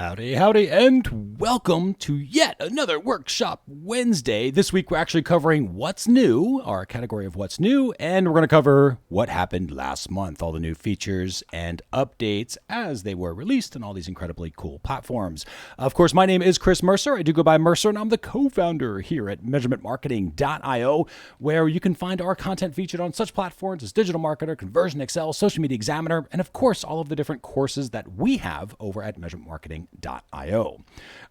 Howdy, howdy, and welcome to yet another Workshop Wednesday. This week we're actually covering what's new, our category of what's new, and we're going to cover what happened last month, all the new features and updates as they were released on all these incredibly cool platforms. Of course, my name is Chris Mercer. I do go by Mercer, and I'm the co-founder here at measurementmarketing.io, where you can find our content featured on such platforms as Digital Marketer, Conversion Excel, Social Media Examiner, and of course, all of the different courses that we have over at measurementmarketing.io.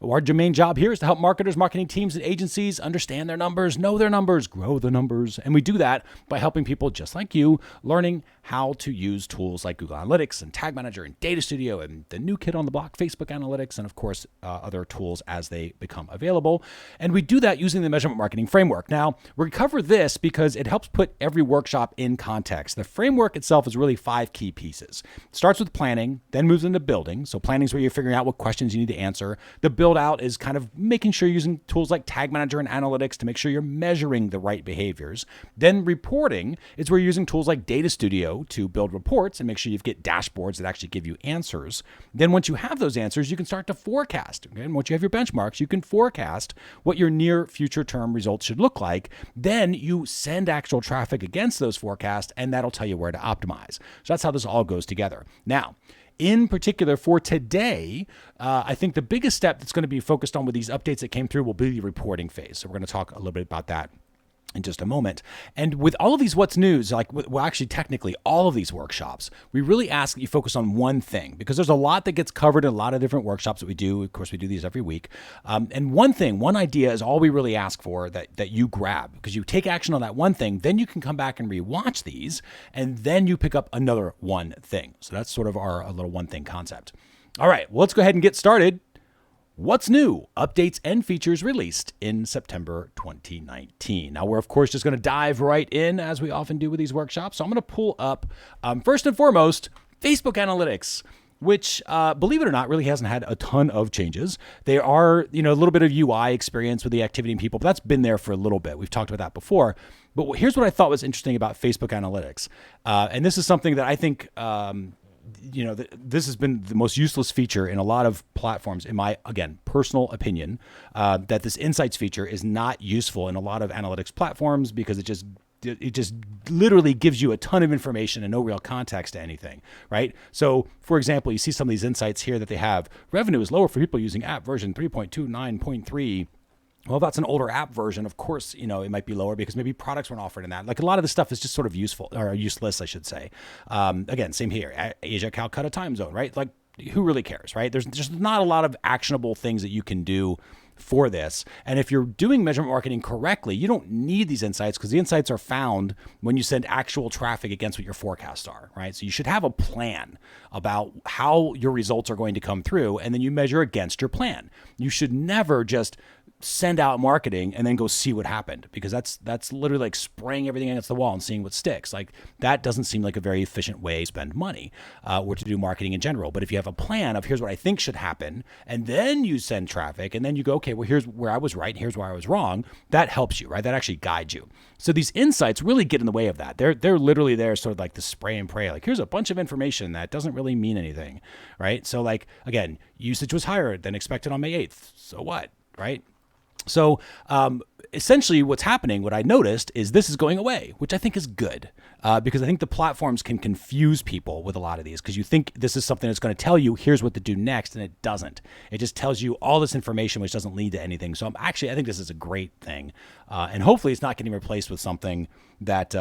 Our main job here is to help marketers, marketing teams, and agencies understand their numbers, know their numbers, grow the numbers. And we do that by helping people just like you learning how to use tools like Google Analytics and Tag Manager and Data Studio and the new kid on the block, Facebook Analytics, and of course, other tools as they become available. And we do that using the measurement marketing framework. Now, we cover this because it helps put every workshop in context. The framework itself is really 5 key pieces. It starts with planning, then moves into building. So planning is where you're figuring out what questions you need to answer. The build out is kind of making sure you're using tools like Tag Manager and Analytics to make sure you're measuring the right behaviors. Then reporting is where you're using tools like Data Studio to build reports and make sure you get dashboards that actually give you answers. Then once you have those answers, you can start to forecast. Okay? And once you have your benchmarks, you can forecast what your near future term results should look like. Then you send actual traffic against those forecasts, and that'll tell you where to optimize. So that's how this all goes together. Now, in particular for today, I think the biggest step that's going to be focused on with these updates that came through will be the reporting phase. So we're going to talk a little bit about that in just a moment. And with all of these what's news, actually technically all of these workshops, we really ask that you focus on one thing because there's a lot that gets covered in a lot of different workshops that we do. Of course, we do these every week. And one idea is all we really ask for that you grab because you take action on that one thing, then you can come back and rewatch these and then you pick up another one thing. So that's sort of our little one thing concept. All right, well, let's go ahead and get started. What's new? Updates and features released in September 2019. Now, we're, of course, just going to dive right in, as we often do with these workshops. So I'm going to pull up, first and foremost, Facebook Analytics, which, believe it or not, really hasn't had a ton of changes. They are, a little bit of UI experience with the activity and people, but that's been there for a little bit. We've talked about that before. But here's what I thought was interesting about Facebook Analytics. And this is something that I think... this has been the most useless feature in a lot of platforms, in my, again, personal opinion, that this insights feature is not useful in a lot of analytics platforms because it just literally gives you a ton of information and no real context to anything, right? So, for example, you see some of these insights here that they have. Revenue is lower for people using app version 3.29.3. Well, if that's an older app version, of course, it might be lower because maybe products weren't offered in that. Like a lot of the stuff is just sort of useful or useless, I should say. Again, same here. Asia, Calcutta time zone, right? Like who really cares, right? There's just not a lot of actionable things that you can do for this. And if you're doing measurement marketing correctly, you don't need these insights because the insights are found when you send actual traffic against what your forecasts are, right? So you should have a plan about how your results are going to come through, and then you measure against your plan. You should never just send out marketing and then go see what happened because that's literally like spraying everything against the wall and seeing what sticks. Like that doesn't seem like a very efficient way to spend money or to do marketing in general. But if you have a plan of here's what I think should happen, and then you send traffic and then you go, okay, well, here's where I was right, and here's where I was wrong. That helps you, right? That actually guides you. So these insights really get in the way of that. They're literally there sort of like the spray and pray. Like here's a bunch of information that doesn't really mean anything, right? So like, again, usage was higher than expected on May 8th. So what, right? So essentially what's happening, what I noticed is this is going away, which I think is good because I think the platforms can confuse people with a lot of these because you think this is something that's going to tell you here's what to do next, and it doesn't. It just tells you all this information which doesn't lead to anything. So I think this is a great thing. And hopefully it's not getting replaced with something that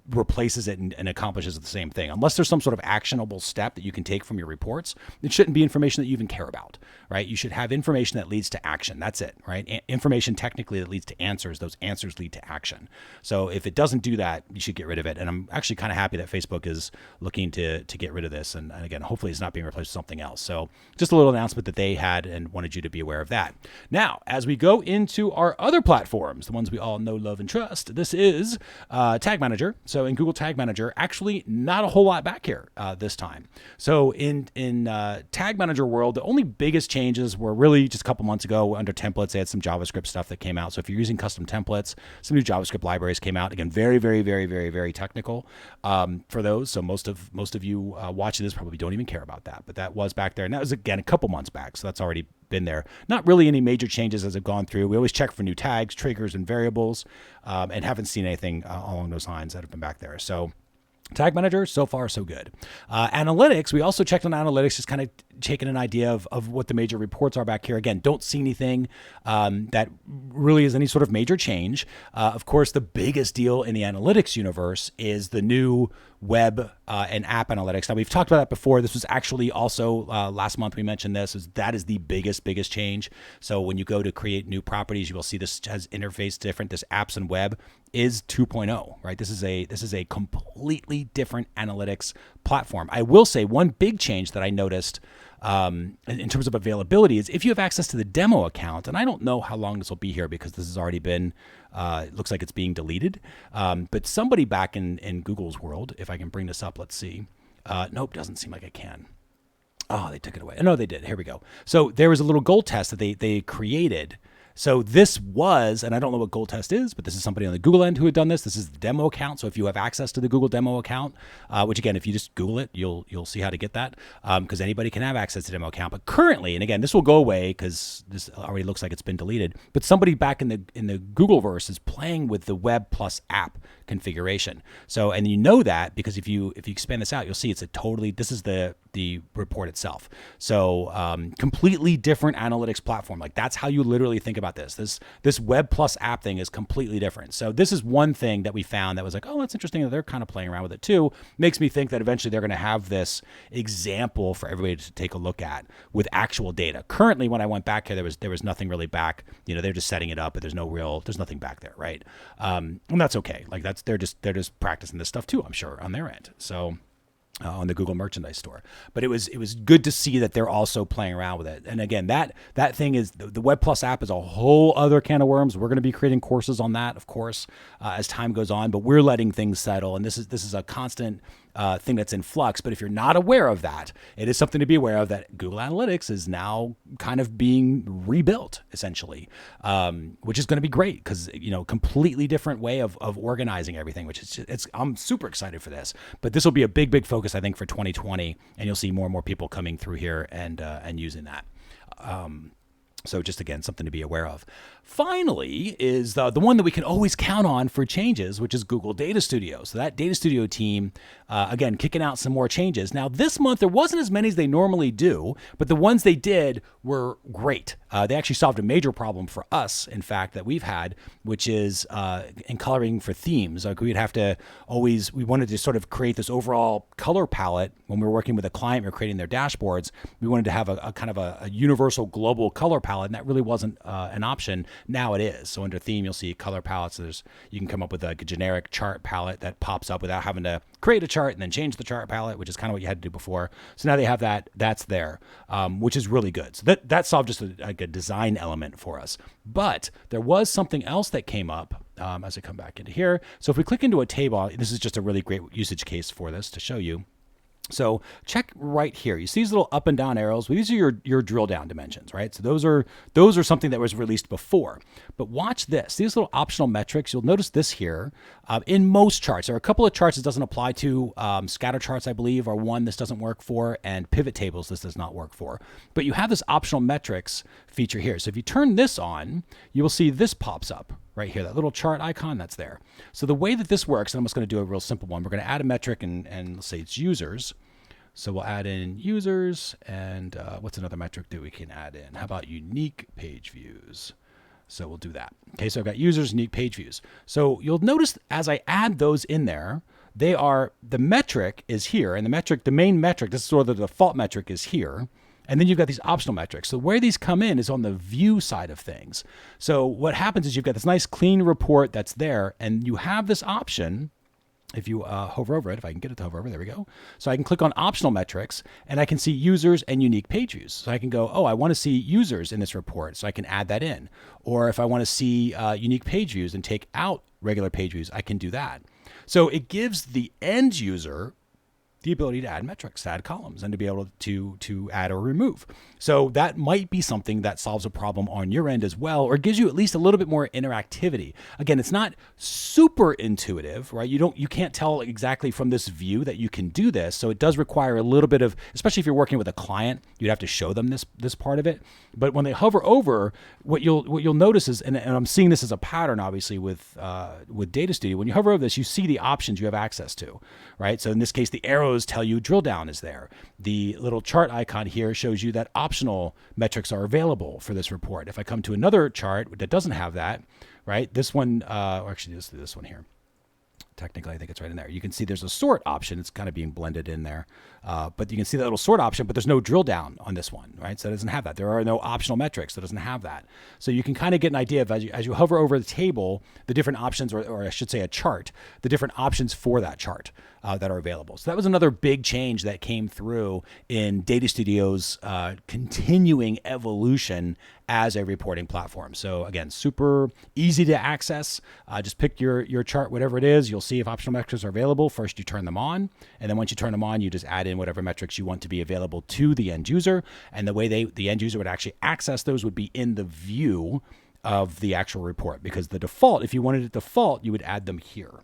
replaces it and accomplishes the same thing. Unless there's some sort of actionable step that you can take from your reports, it shouldn't be information that you even care about, right? You should have information that leads to action. That's it, right? Information technically that leads to answers. Those answers lead to action. So if it doesn't do that, you should get rid of it. And I'm actually kind of happy that Facebook is looking to get rid of this. And again, hopefully it's not being replaced with something else. So just a little announcement that they had and wanted you to be aware of that. Now, as we go into our other platforms, the ones we all know, love, and trust, this is Tag Manager. So in Google Tag Manager, actually not a whole lot back here this time. So in Tag Manager world, the only biggest changes were really just a couple months ago under templates. They had some JavaScript stuff that came out. So if you're you're using custom templates. Some new JavaScript libraries came out. Again, very, very, very, very, very technical for those. So most of you watching this probably don't even care about that. But that was back there. And that was, again, a couple months back. So that's already been there. Not really any major changes as I've gone through. We always check for new tags, triggers, and variables, and haven't seen anything along those lines that have been back there. So Tag Manager, so far, so good. Analytics, we also checked on analytics, just kind of taking an idea of what the major reports are back here. Again, don't see anything that really is any sort of major change. Of course, the biggest deal in the analytics universe is the new web and app analytics. Now, we've talked about that before. This was actually also last month we mentioned this. That is the biggest change. So when you go to create new properties, you will see this has interface different. This apps and web is 2.0, right? This is a completely different analytics platform. I will say one big change that I noticed in terms of availability is if you have access to the demo account, and I don't know how long this will be here because this has already been, it looks like it's being deleted. But somebody back in Google's world, if I can bring this up, let's see. Nope, doesn't seem like I can. Oh, they took it away. No, they did. Here we go. So there was a little goal test that they created. So this was, and I don't know what goal test is, but this is somebody on the Google end who had done this. This is the demo account. So if you have access to the Google demo account, which again, if you just Google it, you'll see how to get that because anybody can have access to the demo account. But currently, and again, this will go away because this already looks like it's been deleted. But somebody back in the Googleverse is playing with the web plus app configuration. So, and you know that because if you expand this out, you'll see this is the report itself. So completely different analytics platform. Like that's how you literally think about this web plus app thing is completely different. So this is one thing that we found that was like, oh, that's interesting that they're kind of playing around with it too. Makes me think that eventually they're going to have this example for everybody to take a look at with actual data. Currently, when I went back here, there was nothing really back. They're just setting it up, but there's nothing back there, right? And that's okay. Like they're just practicing this stuff too, I'm sure, on their end. So on the Google Merchandise Store. But it was good to see that they're also playing around with it. And again, that thing is the Web Plus app is a whole other can of worms. We're going to be creating courses on that, of course, as time goes on. But we're letting things settle, and this is a constant thing that's in flux. But if you're not aware of that, it is something to be aware of that Google Analytics is now kind of being rebuilt, essentially, which is going to be great because, completely different way of organizing everything, which is I'm super excited for this. But this will be a big focus, I think, for 2020, and you'll see more and more people coming through here and using that. So just, again, something to be aware of. Finally is the one that we can always count on for changes, which is Google Data Studio. So that Data Studio team, again, kicking out some more changes. Now, this month, there wasn't as many as they normally do, but the ones they did were great. They actually solved a major problem for us, in fact, that we've had, which is in coloring for themes. Like we wanted to sort of create this overall color palette when we were working with a client, we were creating their dashboards. We wanted to have a kind of a universal global color palette, and that really wasn't an option. Now it is. So under theme, you'll see color palettes. You can come up with a generic chart palette that pops up without having to create a chart and then change the chart palette, which is kind of what you had to do before. So now they have that. That's there, which is really good. So that solved just a design element for us. But there was something else that came up as I come back into here. So if we click into a table, this is just a really great usage case for this to show you. So check right here. You see these little up and down arrows. Well, these are your drill down dimensions, right? So those are something that was released before. But watch this. These little optional metrics, you'll notice this here in most charts. There are a couple of charts this doesn't apply to. Scatter charts, I believe, are one this doesn't work for, and pivot tables this does not work for. But you have this optional metrics feature here. So if you turn this on, you will see this pops up right here, that little chart icon that's there. So the way that this works, and I'm just going to do a real simple one. We're going to add a metric and let's say it's users. So we'll add in users, and what's another metric that we can add in? How about unique page views? So we'll do that. Okay, so I've got users, unique page views. So you'll notice as I add those in there, the metric is here, and the main metric, this is sort of the default metric is here. And then you've got these optional metrics. So where these come in is on the view side of things. So what happens is you've got this nice clean report that's there, and you have this option. If you hover over it, if I can get it to hover over, there we go. So I can click on optional metrics, and I can see users and unique page views. So I can go, I want to see users in this report, so I can add that in. Or if I want to see unique page views and take out regular page views, I can do that. So it gives the end user the ability to add metrics, to add columns, and to be able to add or remove. So that might be something that solves a problem on your end as well, or gives you at least a little bit more interactivity. Again, it's not super intuitive, right? You can't tell exactly from this view that you can do this. So it does require a little bit of, especially if you're working with a client, you'd have to show them this part of it. But when they hover over, what you'll notice is, and I'm seeing this as a pattern, obviously with Data Studio. When you hover over this, you see the options you have access to, right? So in this case, the arrows tell you drill down is there. The little chart icon here shows you that optional metrics are available for this report. If I come to another chart that doesn't have that, right? This one, or actually this one here. Technically, I think it's right in there. You can see there's a sort option. It's kind of being blended in there. But you can see that little sort option, but there's no drill down on this one, right? So it doesn't have that. There are no optional metrics. That doesn't have that. So you can kind of get an idea of, as you hover over the table, the different options, or I should say a chart, the different options for that chart that are available. So that was another big change that came through in Data Studio's continuing evolution as a reporting platform. So again, super easy to access. Just pick your chart, whatever it is. You'll see if optional metrics are available. First, you turn them on. And then once you turn them on, you just add in whatever metrics you want to be available to the end user. And the way the end user would actually access those would be in the view of the actual report, because the default, if you wanted it default, you would add them here.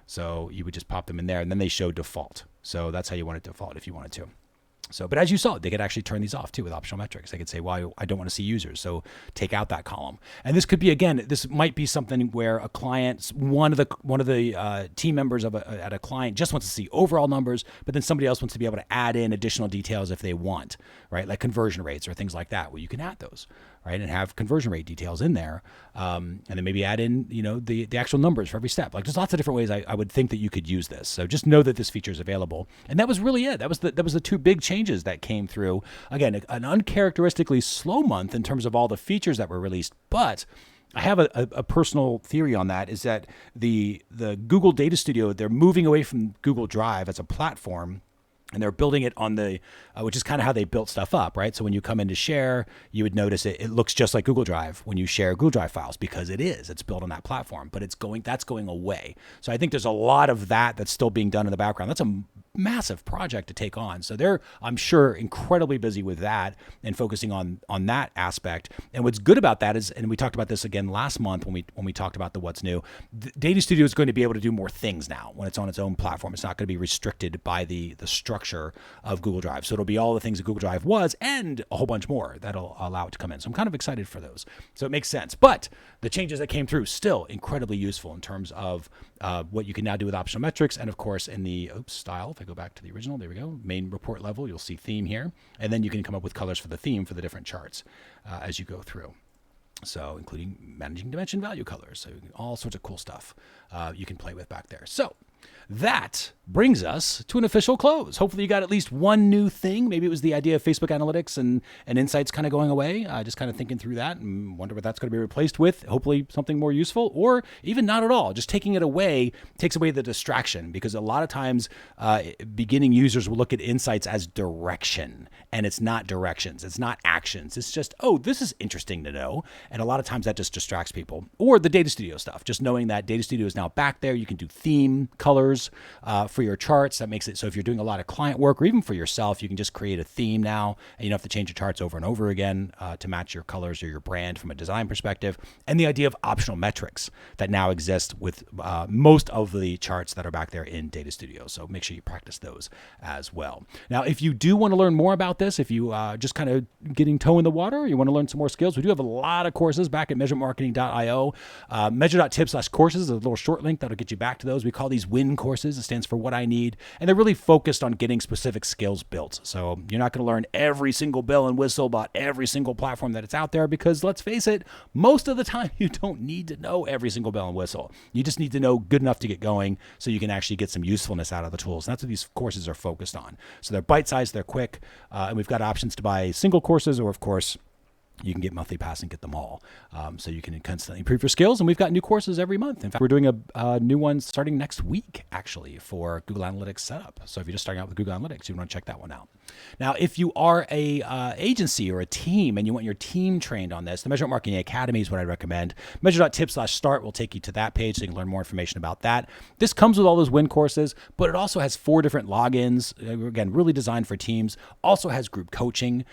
So you would just pop them in there and then they show default. So that's how you want it default if you wanted to. So, but as you saw, they could actually turn these off too with optional metrics. They could say, well, I don't want to see users, so take out that column. And this could be, again, this might be something where a client, one of the team members at a client just wants to see overall numbers, but then somebody else wants to be able to add in additional details if they want, right? Like conversion rates or things like that. Well, you can add those, right? And have conversion rate details in there. And then maybe add in, the actual numbers for every step. Like there's lots of different ways I would think that you could use this. So just know that this feature is available. And that was really it. That was the two big changes that came through. Again, an uncharacteristically slow month in terms of all the features that were released, but I have a personal theory on that, is that the Google Data Studio, they're moving away from Google Drive as a platform, and they're building it on the, which is kind of how they built stuff up, right? So when you come in to share, you would notice it looks just like Google Drive when you share Google Drive files, because it's built on that platform, but that's going away. So I think there's a lot of that's still being done in the background. That's a massive project to take on. So they're, I'm sure, incredibly busy with that and focusing on that aspect. And what's good about that is, and we talked about this again last month when we talked about the what's new, Data Studio is going to be able to do more things now when it's on its own platform. It's not going to be restricted by the structure of Google Drive. So it'll be all the things that Google Drive was and a whole bunch more that'll allow it to come in. So I'm kind of excited for those. So it makes sense. But the changes that came through, still incredibly useful in terms of what you can now do with optional metrics. And of course, in the style, if I go back to the original, there we go, main report level, you'll see theme here. And then you can come up with colors for the theme for the different charts as you go through. So including managing dimension value colors. So all sorts of cool stuff you can play with back there. So that brings us to an official close. Hopefully you got at least one new thing. Maybe it was the idea of Facebook Analytics and Insights kind of going away. Just kind of thinking through that and wonder what that's going to be replaced with. Hopefully something more useful, or even not at all. Just taking it away takes away the distraction, because a lot of times beginning users will look at Insights as direction, and it's not directions. It's not actions. It's just, oh, this is interesting to know. And a lot of times that just distracts people. Or the Data Studio stuff, just knowing that Data Studio is now back there. You can do theme colors for your charts. That makes it so if you're doing a lot of client work, or even for yourself, you can just create a theme now, and you don't have to change your charts over and over again to match your colors or your brand from a design perspective. And the idea of optional metrics that now exist with most of the charts that are back there in Data Studio. So make sure you practice those as well. Now, if you do want to learn more about this, if you just kind of getting toe in the water, or you want to learn some more skills, we do have a lot of courses back at measuremarketing.io. Measure.tips/courses is a little short link that'll get you back to those. We call these WIN courses. It stands for What I Need. And they're really focused on getting specific skills built. So you're not going to learn every single bell and whistle about every single platform that it's out there, because let's face it, most of the time you don't need to know every single bell and whistle. You just need to know good enough to get going so you can actually get some usefulness out of the tools. And that's what these courses are focused on. So they're bite-sized, they're quick, and we've got options to buy single courses, or of course, you can get monthly pass and get them all. So you can constantly improve your skills. And we've got new courses every month. In fact, we're doing a new one starting next week, actually, for Google Analytics setup. So if you're just starting out with Google Analytics, you want to check that one out. Now, if you are a agency or a team and you want your team trained on this, the Measurement Marketing Academy is what I recommend. Measure.tips/start will take you to that page so you can learn more information about that. This comes with all those win courses, but it also has 4 different logins. Again, really designed for teams. Also has group coaching.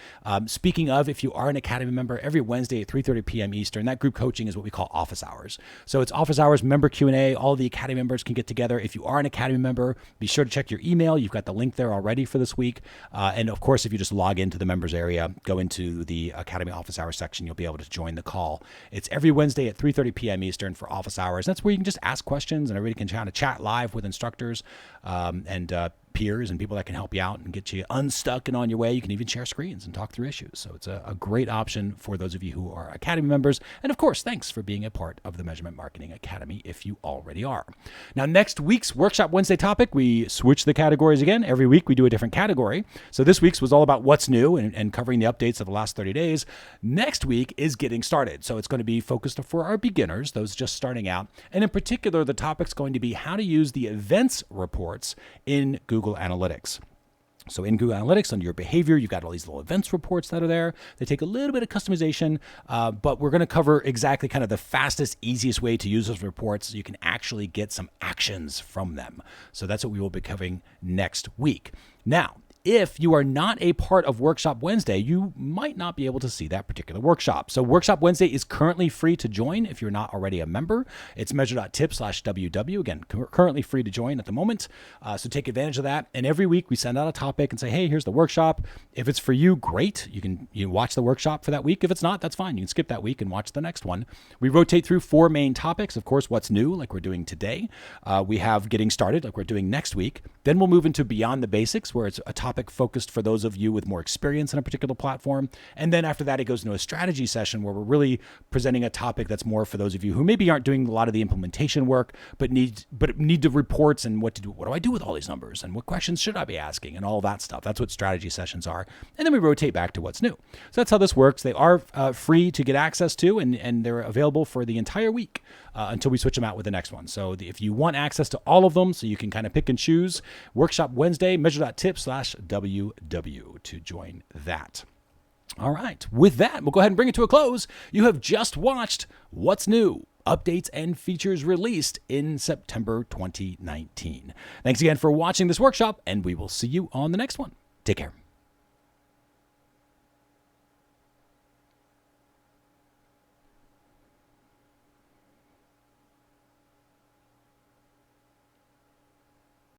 Speaking of, if you are an Academy member, every Wednesday at 3:30 p.m. Eastern, that group coaching is what we call office hours. So it's office hours, member Q&A. All the Academy members can get together. If you are an Academy member, be sure to check your email. You've got the link there already for this week. And of course, if you just log into the members area, go into the Academy office hours section, you'll be able to join the call. It's every Wednesday at 3:30 p.m. Eastern for office hours. That's where you can just ask questions and everybody can kind of chat live with instructors and peers and people that can help you out and get you unstuck and on your way. You can even share screens and talk through issues. So it's a great option for those of you who are Academy members. And of course, thanks for being a part of the Measurement Marketing Academy if you already are. Now, next week's Workshop Wednesday topic, we switch the categories again. Every week we do a different category. So this week's was all about what's new and covering the updates of the last 30 days. Next week is getting started. So it's going to be focused for our beginners, those just starting out. And in particular, the topic's going to be how to use the events reports in Google Analytics. So in Google Analytics, under your behavior, you've got all these little events reports that are there. They take a little bit of customization, but we're going to cover exactly kind of the fastest, easiest way to use those reports so you can actually get some actions from them. So that's what we will be covering next week. Now, if you are not a part of Workshop Wednesday, you might not be able to see that particular workshop. So Workshop Wednesday is currently free to join if you're not already a member. It's measure.tips/WW. Again, currently free to join at the moment. So take advantage of that. And every week we send out a topic and say, hey, here's the workshop. If it's for you, great. You can watch the workshop for that week. If it's not, that's fine. You can skip that week and watch the next one. We rotate through 4 main topics. Of course, what's new, like we're doing today. We have getting started, like we're doing next week. Then we'll move into Beyond the Basics, where it's a topic focused for those of you with more experience in a particular platform. And then after that, it goes into a strategy session where we're really presenting a topic that's more for those of you who maybe aren't doing a lot of the implementation work, but need the reports and what to do. What do I do with all these numbers? And what questions should I be asking? And all that stuff. That's what strategy sessions are. And then we rotate back to what's new. So that's how this works. They are free to get access to, and they're available for the entire week until we switch them out with the next one. So if you want access to all of them, so you can kind of pick and choose, Workshop Wednesday, measure.tips/WW to join that. All right. With that, we'll go ahead and bring it to a close. You have just watched What's New, updates and features released in September 2019. Thanks again for watching this workshop, and we will see you on the next one. Take care.